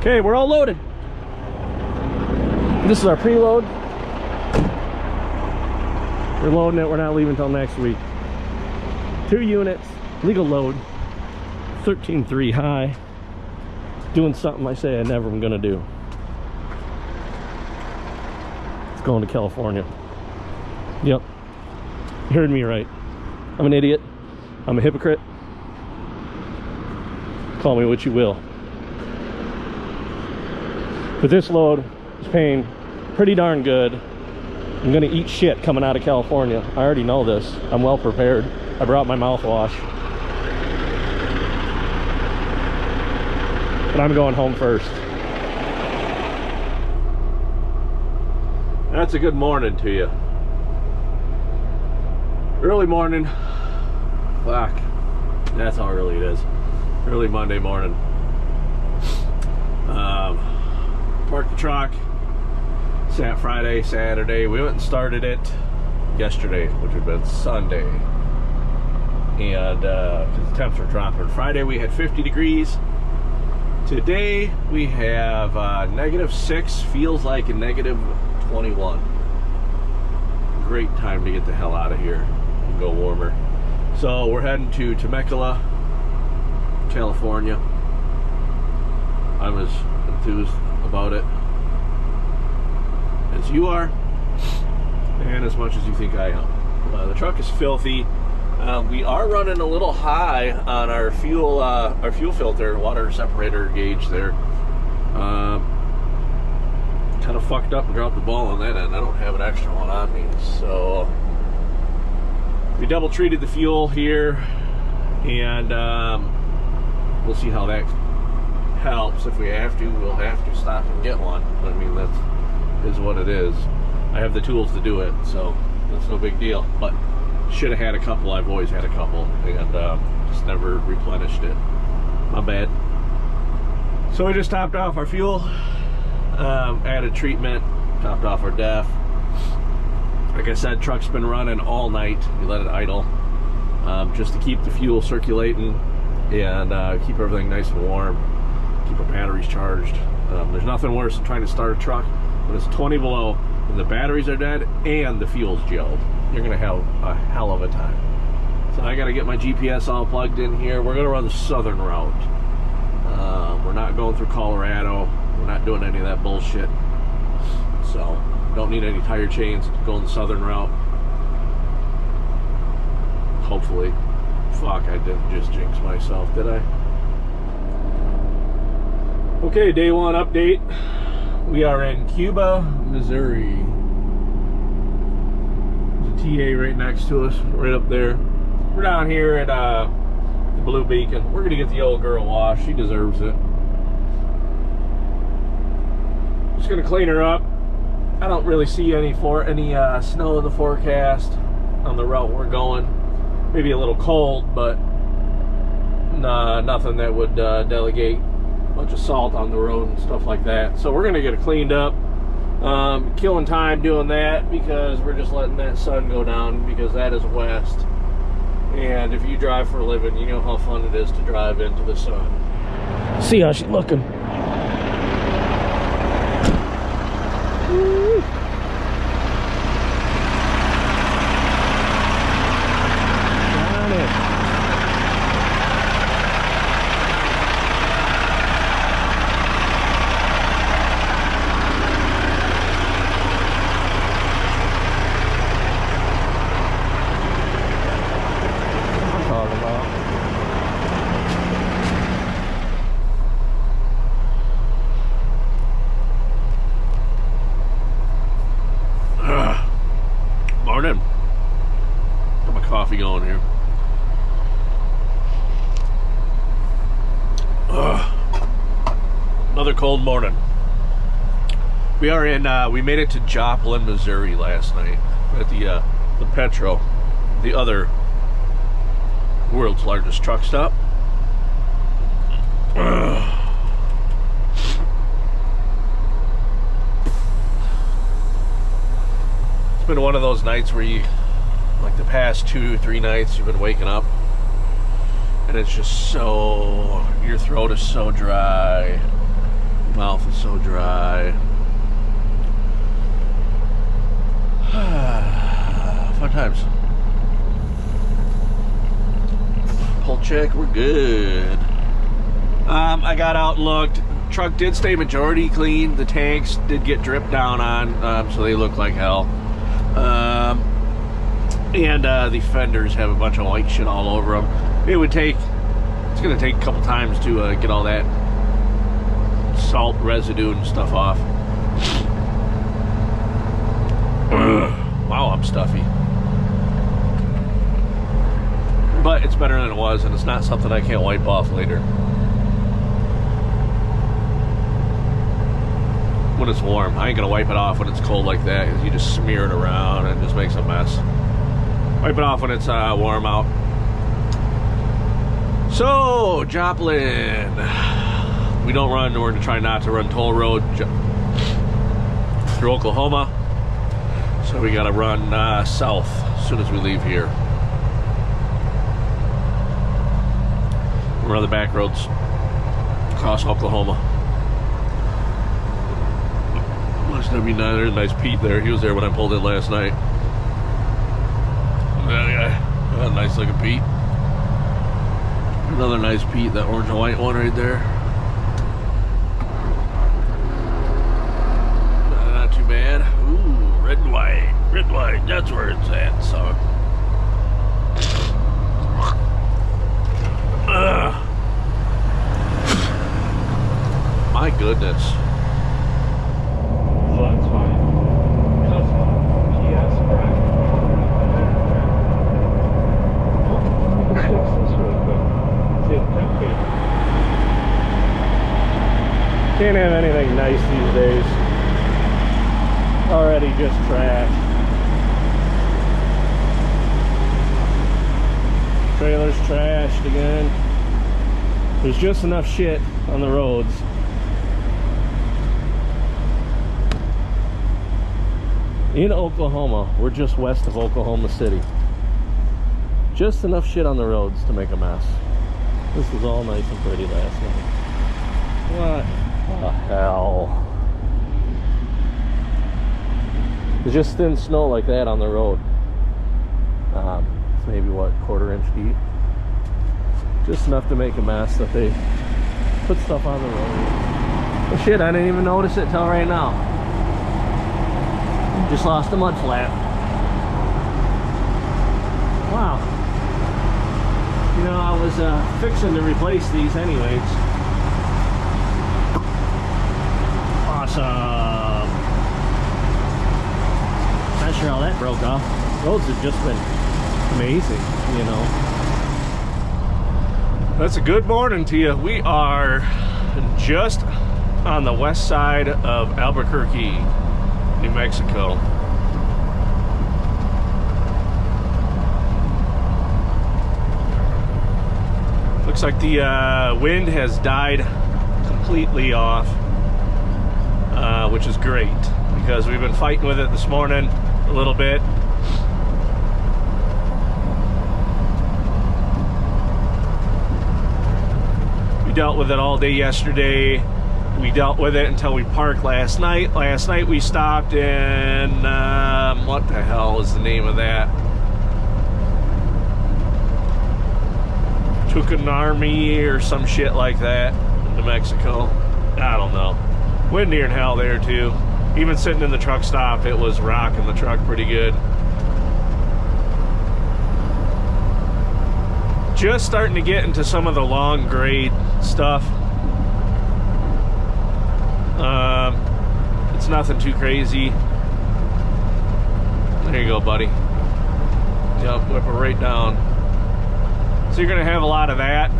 Okay, we're all loaded. This is our preload. We're loading it. We're not leaving until next week. 2 units, legal load, 13.3 high. Doing something I say I never am gonna do. It's going to California. Yep, you heard me right. I'm an idiot. I'm a hypocrite. Call me what you will. But this load is paying pretty darn good. I'm gonna eat shit coming out of California. I already know this. I'm well prepared. I brought my mouthwash. But I'm going home first. That's a good morning to you. Early morning. Fuck. That's how early it is. Early Monday morning. Parked the truck. Friday, Saturday. We went and started it yesterday, which would have been Sunday. And because the temps are dropping. Friday we had 50 degrees. Today we have -6, feels like a -21. Great time to get the hell out of here and go warmer. So we're heading to Temecula, California. I'm as enthused about it as you are, and as much as you think I am. The truck is filthy. We are running a little high on our fuel filter, water separator gauge there. Kind of fucked up and dropped the ball on that end. I don't have an extra one on me, so we double treated the fuel here, and we'll see how that helps. If we have to, we'll have to stop and get one. I mean, that is what it is. I have the tools to do it, so that's no big deal. But should have had a couple. I've always had a couple, and just never replenished it. My bad. So we just topped off our fuel, added treatment, topped off our def. Like I said, truck's been running all night. We let it idle just to keep the fuel circulating and keep everything nice and warm, keep our batteries charged. There's nothing worse than trying to start a truck when it's 20 below and the batteries are dead and the fuel's gelled. You're gonna have a hell of a time. So I gotta get my GPS all plugged in here. We're gonna run the southern route. We're not going through Colorado. We're not doing any of that bullshit. So don't need any tire chains, going the southern route. Hopefully. Fuck, I didn't just jinx myself, did I? Okay, day one update. We are in Cuba, Missouri. There's a TA right next to us, right up there. We're down here at the Blue Beacon. We're gonna get the old girl washed. She deserves it. Just gonna clean her up. I don't really see any snow in the forecast on the route we're going. Maybe a little cold, but nah, nothing that would delegate a bunch of salt on the road and stuff like that. So we're gonna get it cleaned up. Killing time doing that because we're just letting that sun go down because that is west. And if you drive for a living, you know how fun it is to drive into the sun. See how she's looking. Woo. Got it. I'm talking about. Morning. Got my coffee going here. Another cold morning. We are in. We made it to Joplin, Missouri last night at the Petro, the other world's largest truck stop. It's been one of those nights where you, like the past 2-3 nights, you've been waking up and it's just so, your throat is so dry, Mouth is so dry. Fun times. Pull check, we're good. I got out and looked. Truck did stay majority clean. The tanks did get dripped down on, so they look like hell. And the fenders have a bunch of white shit all over them. It's gonna take a couple times to get all that salt residue and stuff off. Wow, I'm stuffy. But it's better than it was, and it's not something I can't wipe off later. When it's warm. I ain't gonna wipe it off when it's cold like that, because you just smear it around and it just makes a mess. Wipe it off when it's warm out. So, Joplin. We don't run, we're gonna try not to run toll road through Oklahoma. So we gotta run south as soon as we leave here. We'll run the back roads across Oklahoma. W9, there's a nice Pete there. He was there when I pulled in last night. A nice looking Pete. Another nice Pete, that orange and white one right there. Not too bad. Ooh, red and white. Red and white, that's where it's at, son. My goodness. So that's fine. Custom PS bracket. Let's fix this real quick. See if that fits. Can't have anything nice these days. Already just trash. Trailer's trashed again. There's just enough shit on the roads. In Oklahoma, we're just west of Oklahoma City. Just enough shit on the roads to make a mess. This was all nice and pretty last night. What the hell? There's just thin snow like that on the road. It's maybe what, quarter-inch deep? Just enough to make a mess that they put stuff on the road. Well, shit, I didn't even notice it till right now. Just lost a mud flap. Wow. You know, I was fixing to replace these anyways. Awesome. Not sure how that broke off. Roads have just been amazing, you know. That's a good morning to you. We are just on the west side of Albuquerque, New Mexico. Looks like the wind has died completely off, which is great because we've been fighting with it this morning a little bit. We dealt with it all day yesterday. We dealt with it until we parked last night. Last night we stopped in, what the hell is the name of that? Tucanarmi or some shit like that, New Mexico. I don't know. Windier than hell there too. Even sitting in the truck stop, it was rocking the truck pretty good. Just starting to get into some of the long grade stuff. It's nothing too crazy. There you go, buddy. Yep, whip it right down. So you're gonna have a lot of that.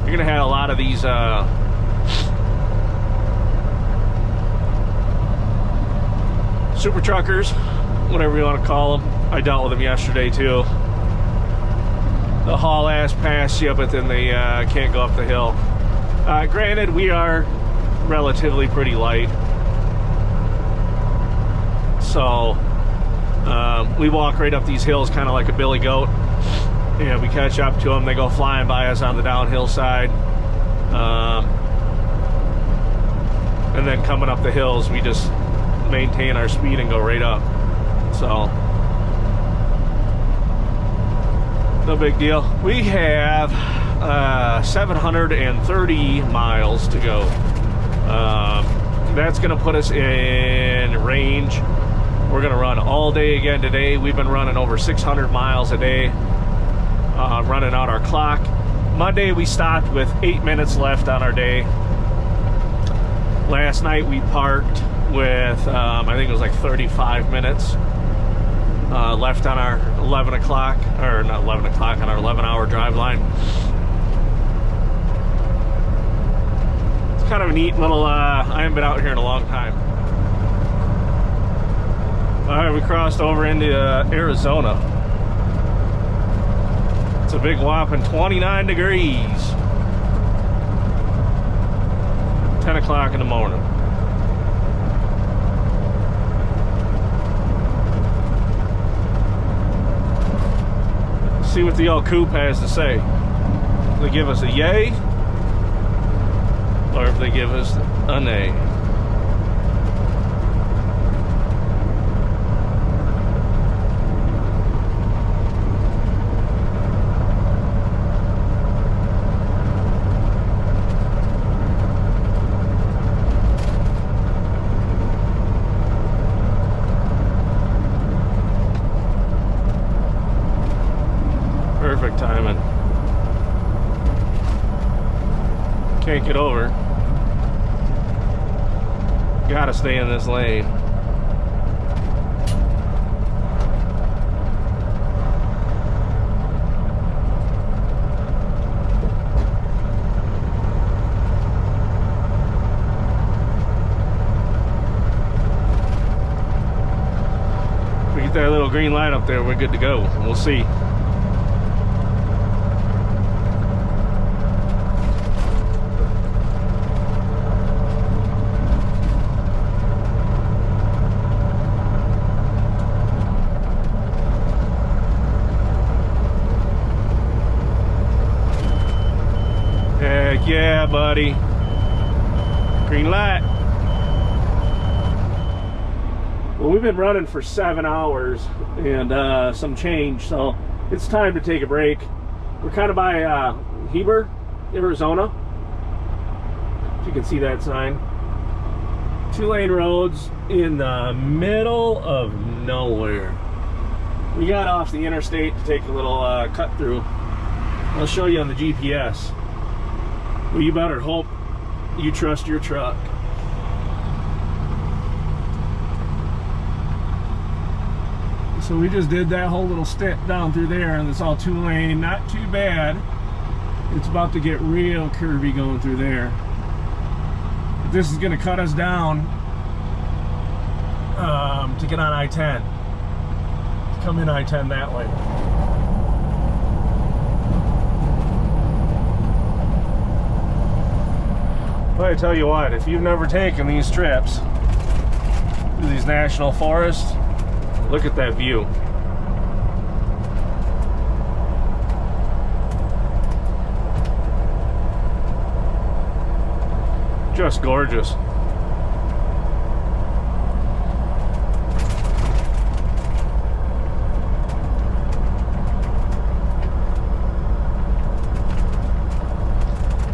You're gonna have a lot of these super truckers, whatever you want to call them. I dealt with them yesterday too. They'll haul ass past you, but then they can't go up the hill. Granted, we are relatively pretty light, so we walk right up these hills kind of like a billy goat. Yeah, we catch up to them. They go flying by us on the downhill side. and then coming up the hills, we just maintain our speed and go right up. So, no big deal. We have 730 miles to go. That's going to put us in range. We're going to run all day again today. We've been running over 600 miles a day, running out our clock. Monday we stopped with 8 minutes left on our day. Last night we parked with, I think it was like 35 minutes left on our 11 o'clock, or not 11 o'clock, on our 11-hour drive line. It's kind of a neat little, I haven't been out here in a long time. All right, we crossed over into Arizona. It's a big whopping 29 degrees. 10 o'clock in the morning. See what the old coop has to say. If they give us a yay, or if they give us a nay. Perfect timing. Can't get over. Gotta stay in this lane. We get that little green light up there, we're good to go. We'll see. Yeah, buddy. Green light. Well, we've been running for 7 hours and some change, so it's time to take a break. We're kind of by Heber, Arizona. If you can see that sign. 2-lane roads in the middle of nowhere. We got off the interstate to take a little cut through. I'll show you on the GPS. Well, you better hope you trust your truck. So we just did that whole little stint down through there, and it's all 2-lane, not too bad. It's about to get real curvy going through there. But this is going to cut us down to get on I-10. Come in I-10 that way. Well, I tell you what, if you've never taken these trips through these national forests, look at that view. Just gorgeous.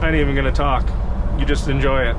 I ain't even gonna talk. You just enjoy it.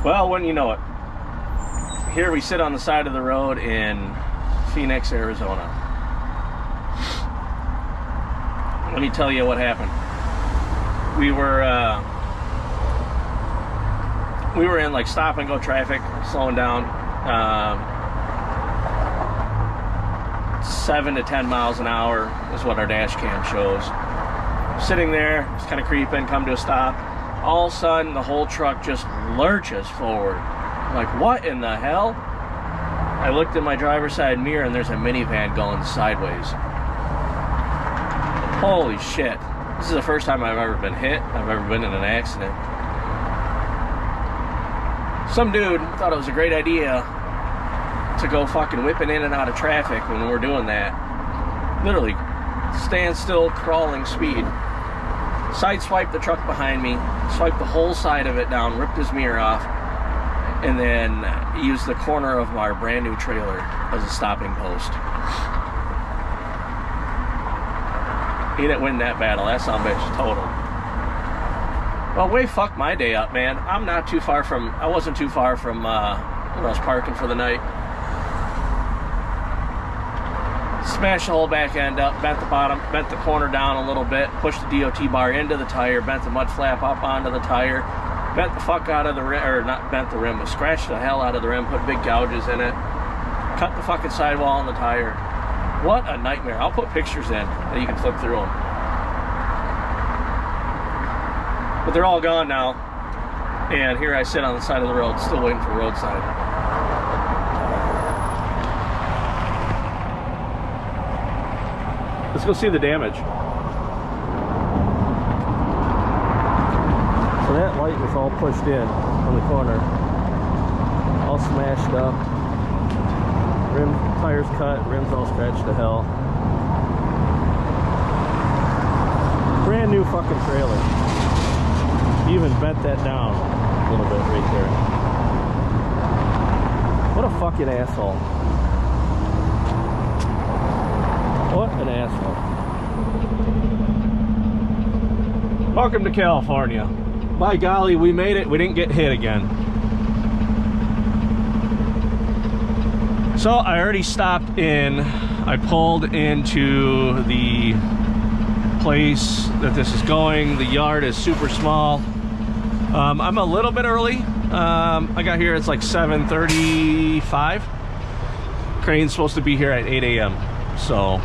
Well, wouldn't you know it, here we sit on the side of the road in Scenic, Arizona. Let me tell you what happened. We were in like stop and go traffic, slowing down, 7 to 10 miles an hour is what our dash cam shows. Sitting there, just kind of creeping, come to a stop. All of a sudden, the whole truck just lurches forward. I'm like, what in the hell? I looked in my driver's side mirror and there's a minivan going sideways. Holy shit. This is the first time I've ever been hit. I've ever been in an accident. Some dude thought it was a great idea to go fucking whipping in and out of traffic when we're doing that. Literally, standstill, crawling speed. Sideswiped the truck behind me, swiped the whole side of it down, ripped his mirror off, and then used the corner of our brand new trailer as a stopping post. He didn't win that battle. That son of a bitch totaled. Well, way fucked my day up, man. I'm not too far from, I wasn't too far from where I was parking for the night. Smashed the whole back end up, bent the bottom, bent the corner down a little bit, pushed the DOT bar into the tire, bent the mud flap up onto the tire, bent the fuck out of the rim, or not bent the rim, but scratched the hell out of the rim, put big gouges in it, cut the fucking sidewall on the tire. What a nightmare. I'll put pictures in that you can flip through them. But they're all gone now. And here I sit on the side of the road, still waiting for roadside. Let's go see the damage. So that light was all pushed in on the corner. All smashed up. Rim, tires cut, rims all scratched to hell. Brand new fucking trailer. Even bent that down a little bit right there. What a fucking asshole. What an asshole. Welcome to California. By golly, we made it. We didn't get hit again. So I already stopped in. I pulled into the place that this is going. The yard is super small. I'm a little bit early. I got here, it's like 7:35. Crane's supposed to be here at 8 a.m. So,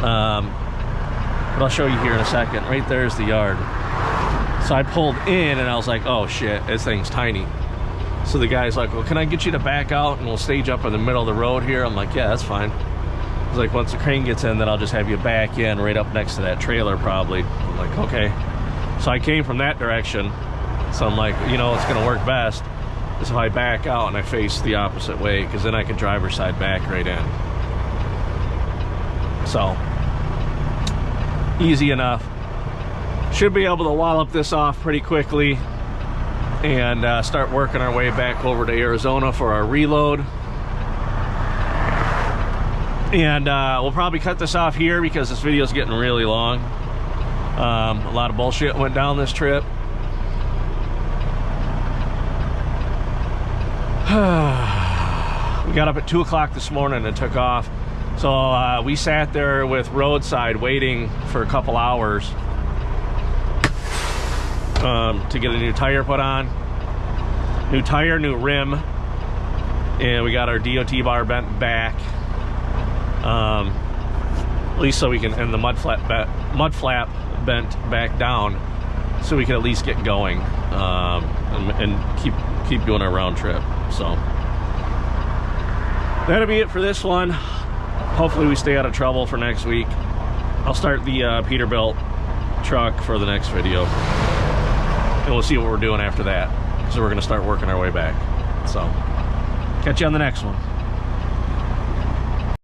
but I'll show you here in a second. Right there's the yard. So I pulled in and I was like, oh shit, this thing's tiny. So the guy's like, well, can I get you to back out and we'll stage up in the middle of the road here? I'm like, yeah, that's fine. He's like, once the crane gets in, then I'll just have you back in right up next to that trailer probably. I'm like, okay. So I came from that direction. So I'm like, you know, what's gonna work best is if I back out and I face the opposite way, because then I can driver's side back right in. So, easy enough. Should be able to wallop this off pretty quickly and start working our way back over to Arizona for our reload. And we'll probably cut this off here because this video is getting really long. A lot of bullshit went down this trip. We got up at 2 o'clock this morning and took off. So we sat there with roadside waiting for a couple hours to get a new tire put on. New tire, new rim. And we got our DOT bar bent back. At least so we can, and the mud flap bent back down so we can at least get going and keep doing our round trip. So that'll be it for this one. Hopefully we stay out of trouble for next week. I'll start the Peterbilt truck for the next video, and we'll see what we're doing after that, because we're going to start working our way back. So catch you on the next one.